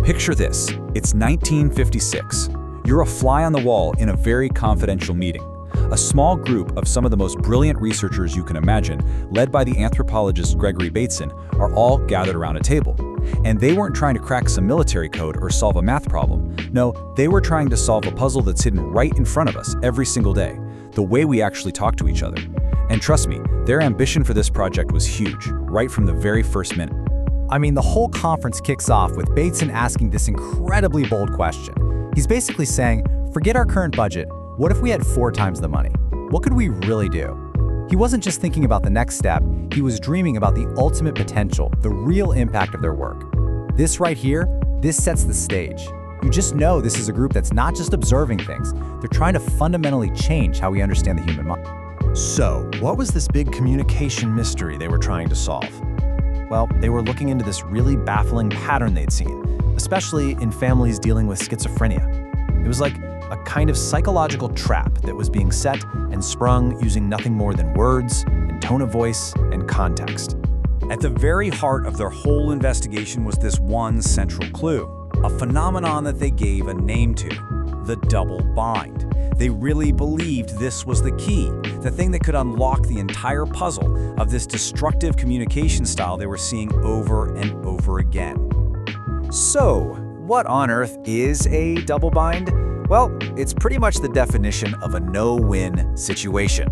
Picture this. It's 1956. You're a fly on the wall in a very confidential meeting. A small group of some of the most brilliant researchers you can imagine, led by the anthropologist Gregory Bateson, are all gathered around a table. And they weren't trying to crack some military code or solve a math problem. No, they were trying to solve a puzzle that's hidden right in front of us every single day, the way we actually talk to each other. And trust me, their ambition for this project was huge, right from the very first minute. I mean, the whole conference kicks off with Bateson asking this incredibly bold question. He's basically saying, forget our current budget. What if we had 4 times the money? What could we really do? He wasn't just thinking about the next step, he was dreaming about the ultimate potential, the real impact of their work. This right here, this sets the stage. You just know this is a group that's not just observing things, they're trying to fundamentally change how we understand the human mind. So, what was this big communication mystery they were trying to solve? Well, they were looking into this really baffling pattern they'd seen, especially in families dealing with schizophrenia. It was like a kind of psychological trap that was being set and sprung using nothing more than words and tone of voice and context. At the very heart of their whole investigation was this one central clue, a phenomenon that they gave a name to, the double bind. They really believed this was the key, the thing that could unlock the entire puzzle of this destructive communication style they were seeing over and over again. So, what on earth is a double bind? Well, it's pretty much the definition of a no-win situation.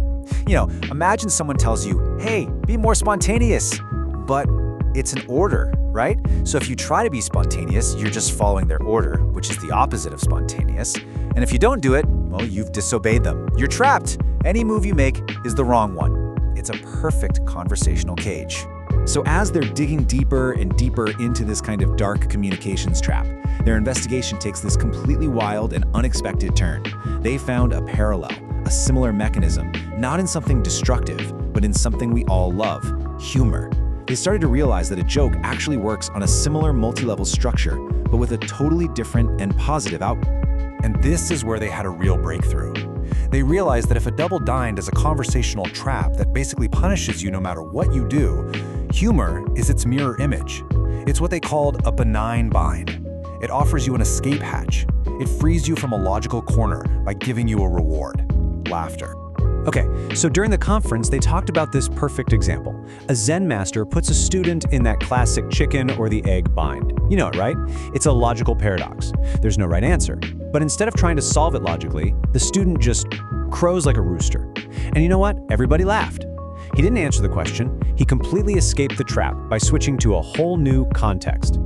You know, imagine someone tells you, hey, be more spontaneous, but it's an order, right? So if you try to be spontaneous, you're just following their order, which is the opposite of spontaneous. And if you don't do it, well, you've disobeyed them. You're trapped. Any move you make is the wrong one. It's a perfect conversational cage. So as they're digging deeper and deeper into this kind of dark communications trap, their investigation takes this completely wild and unexpected turn. They found a parallel, a similar mechanism, not in something destructive, but in something we all love, humor. They started to realize that a joke actually works on a similar multi-level structure, but with a totally different and positive outcome. And this is where they had a real breakthrough. They realized that if a double bind is a conversational trap that basically punishes you no matter what you do, humor is its mirror image. It's what they called a benign bind. It offers you an escape hatch. It frees you from a logical corner by giving you a reward, laughter. Okay, so during the conference, they talked about this perfect example. A Zen master puts a student in that classic chicken or the egg bind. You know it, right? It's a logical paradox. There's no right answer. But instead of trying to solve it logically, the student just crows like a rooster. And you know what? Everybody laughed. He didn't answer the question. He completely escaped the trap by switching to a whole new context.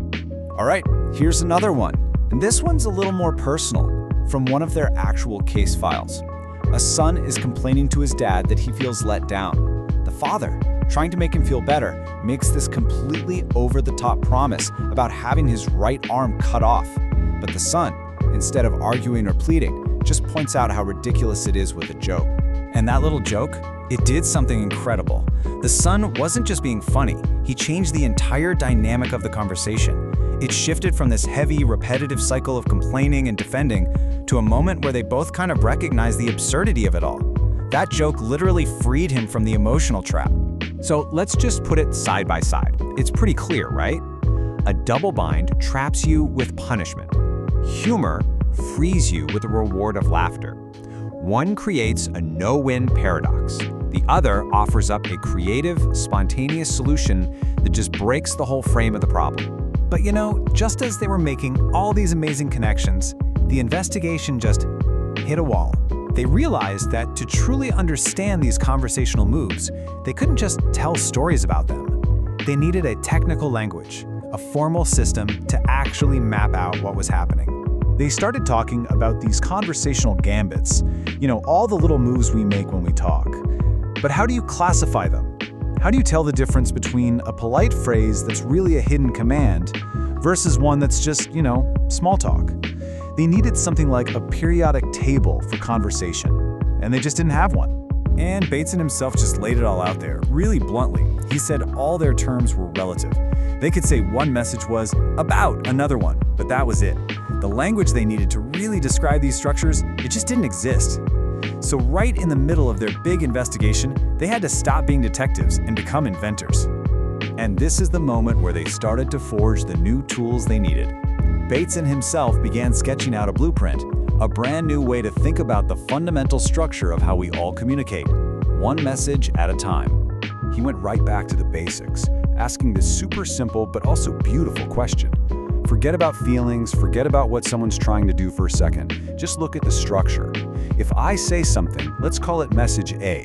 All right, here's another one. And this one's a little more personal, from one of their actual case files. A son is complaining to his dad that he feels let down. The father, trying to make him feel better, makes this completely over-the-top promise about having his right arm cut off. But the son, instead of arguing or pleading, just points out how ridiculous it is with a joke. And that little joke, it did something incredible. The son wasn't just being funny, he changed the entire dynamic of the conversation. It shifted from this heavy, repetitive cycle of complaining and defending to a moment where they both kind of recognized the absurdity of it all. That joke literally freed him from the emotional trap. So let's just put it side by side. It's pretty clear, right? A double bind traps you with punishment. Humor frees you with a reward of laughter. One creates a no-win paradox. The other offers up a creative, spontaneous solution that just breaks the whole frame of the problem. But you know, just as they were making all these amazing connections, the investigation just hit a wall. They realized that to truly understand these conversational moves, they couldn't just tell stories about them. They needed a technical language, a formal system to actually map out what was happening. They started talking about these conversational gambits, you know, all the little moves we make when we talk. But how do you classify them? How do you tell the difference between a polite phrase that's really a hidden command versus one that's just, you know, small talk? They needed something like a periodic table for conversation, and they just didn't have one. And Bateson himself just laid it all out there, really bluntly. He said all their terms were relative. They could say one message was about another one, but that was it. The language they needed to really describe these structures, it just didn't exist. So right in the middle of their big investigation, they had to stop being detectives and become inventors. And this is the moment where they started to forge the new tools they needed. Bateson himself began sketching out a blueprint, a brand new way to think about the fundamental structure of how we all communicate, one message at a time. He went right back to the basics, asking this super simple but also beautiful question. Forget about feelings, forget about what someone's trying to do for a second. Just look at the structure. If I say something, let's call it message A.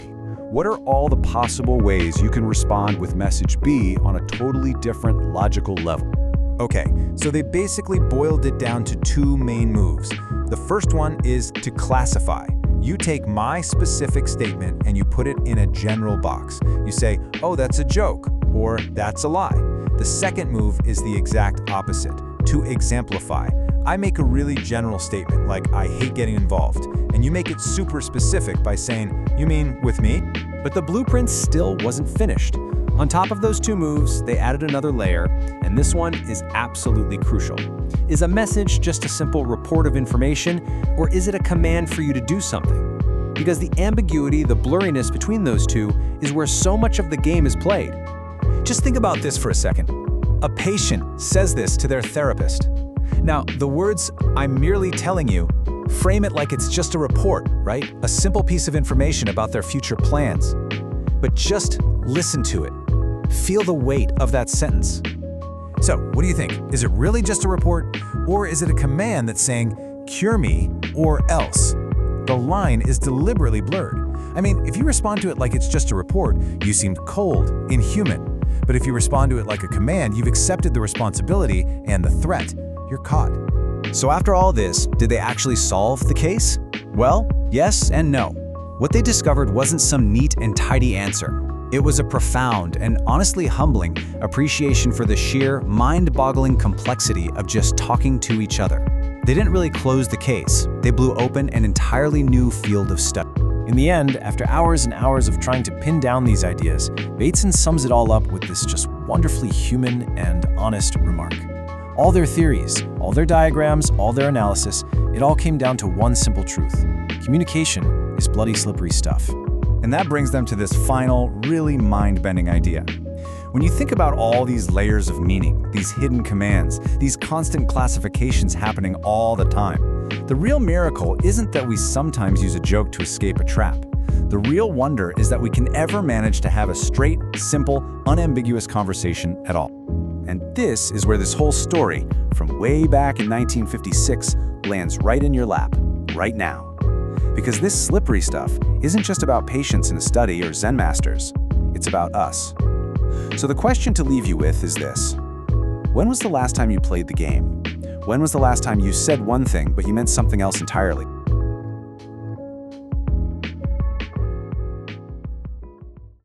What are all the possible ways you can respond with message B on a totally different logical level? Okay, so they basically boiled it down to two main moves. The first one is to classify. You take my specific statement and you put it in a general box. You say, oh, that's a joke, or that's a lie. The second move is the exact opposite, to exemplify. I make a really general statement like, I hate getting involved, and you make it super specific by saying, you mean with me? But the blueprint still wasn't finished. On top of those two moves, they added another layer, and this one is absolutely crucial. Is a message just a simple report of information, or is it a command for you to do something? Because the ambiguity, the blurriness between those two is where so much of the game is played. Just think about this for a second. A patient says this to their therapist. Now, the words, "I'm merely telling you," frame it like it's just a report, right? A simple piece of information about their future plans. But just listen to it. Feel the weight of that sentence. So, what do you think? Is it really just a report? Or is it a command that's saying, cure me or else? The line is deliberately blurred. I mean, if you respond to it like it's just a report, you seem cold, inhuman. But if you respond to it like a command, you've accepted the responsibility and the threat. You're caught. So after all this, did they actually solve the case? Well, yes and no. What they discovered wasn't some neat and tidy answer. It was a profound and honestly humbling appreciation for the sheer, mind-boggling complexity of just talking to each other. They didn't really close the case. They blew open an entirely new field of study. In the end, after hours and hours of trying to pin down these ideas, Bateson sums it all up with this just wonderfully human and honest remark. All their theories, all their diagrams, all their analysis, it all came down to one simple truth. Communication is bloody slippery stuff. And that brings them to this final, really mind-bending idea. When you think about all these layers of meaning, these hidden commands, these constant classifications happening all the time, the real miracle isn't that we sometimes use a joke to escape a trap. The real wonder is that we can ever manage to have a straight, simple, unambiguous conversation at all. And this is where this whole story, from way back in 1956, lands right in your lap, right now. Because this slippery stuff isn't just about patients in a study or Zen masters, it's about us. So the question to leave you with is this. When was the last time you played the game? When was the last time you said one thing but you meant something else entirely?